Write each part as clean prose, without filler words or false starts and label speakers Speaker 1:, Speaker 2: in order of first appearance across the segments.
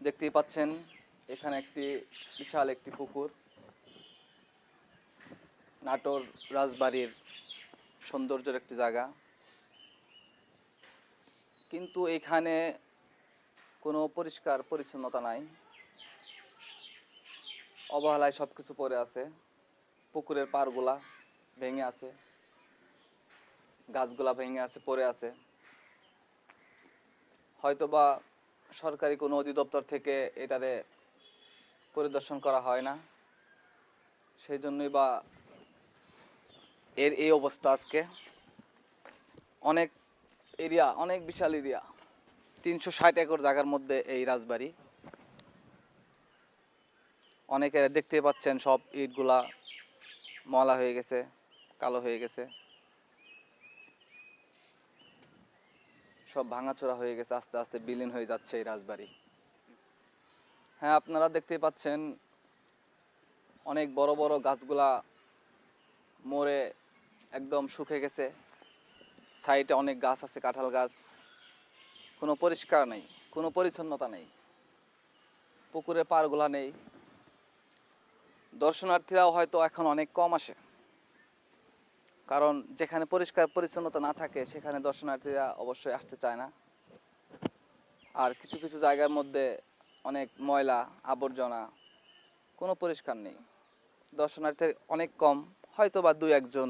Speaker 1: দেখতেই পাচ্ছেন এখানে একটি বিশাল একটি পুকুর, নাটোর রাজবাড়ির সৌন্দর্যের একটি জায়গা। কিন্তু এখানে কোনো পরিষ্কার পরিচ্ছন্নতা নাই, অবহেলায় সব কিছু পড়ে আছে। পুকুরের পাড়গুলা ভেঙে আছে, গাছগুলা ভেঙে আছে, পড়ে আছে। হয়তোবা সরকারি কোনো অধিদপ্তর থেকে এটারে পরিদর্শন করা হয় না, সেই জন্যই বা এর এই অবস্থা। আজকে অনেক এরিয়া, অনেক বিশাল এরিয়া, 360 একর জায়গার মধ্যে এই রাজবাড়ি। অনেকে দেখতে পাচ্ছেন সব ইটগুলা ময়লা হয়ে গেছে, কালো হয়ে গেছে, সব ভাঙাচোরা হয়ে গেছে, আস্তে আস্তে বিলীন হয়ে যাচ্ছে এই রাজবাড়ি। হ্যাঁ, আপনারা দেখতেই পাচ্ছেন অনেক বড় বড় গাছগুলা মরে একদম শুকিয়ে গেছে। সাইডে অনেক গাছ আছে, কাঁঠাল গাছ। কোনো পরিষ্কার নেই, কোনো পরিচ্ছন্নতা নেই, পুকুরের পাড়গুলা নেই। দর্শনার্থীরাও হয়তো এখন অনেক কম আসে, কারণ যেখানে পরিষ্কার পরিচ্ছন্নতা না থাকে সেখানে দর্শনার্থীরা অবশ্যই আসতে চায় না। আর কিছু কিছু জায়গার মধ্যে অনেক ময়লা আবর্জনা, কোনো পরিষ্কার নেই। দর্শনার্থী অনেক কম, হয়তো বা 2-1 জন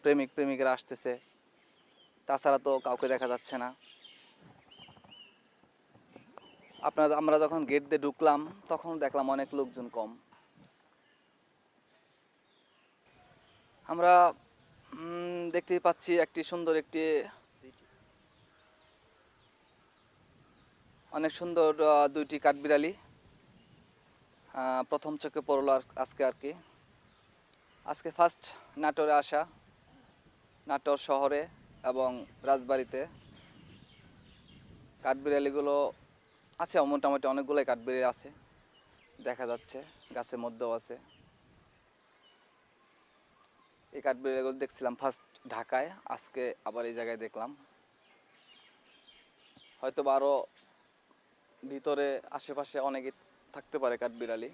Speaker 1: প্রেমিক প্রেমিকেরা আসতেছে, তাছাড়া তো কাউকে দেখা যাচ্ছে না। আমরা যখন গেট দিয়ে ঢুকলাম তখন দেখলাম অনেক লোকজন কম। আমরা দেখতেই পাচ্ছি একটি সুন্দর অনেক সুন্দর 2টি কাঠবিড়ালি প্রথম চোখে পড়লো আজকে আর কি। আজকে ফার্স্ট নাটোরে আসা, নাটোর শহরে এবং রাজবাড়িতে। কাঠবিড়ালিগুলো আছে, মোটামুটি অনেকগুলোই কাঠবিড়ালি আছে, দেখা যাচ্ছে গাছের মধ্যেও আছে। এই কাঠবিড়ালিগুলো দেখছিলাম ফার্স্ট ঢাকায়, আজকে আবার এই জায়গায় দেখলাম। হয়তো বা আরও ভিতরে আশেপাশে অনেকে থাকতে পারে কাঠবিড়ালি।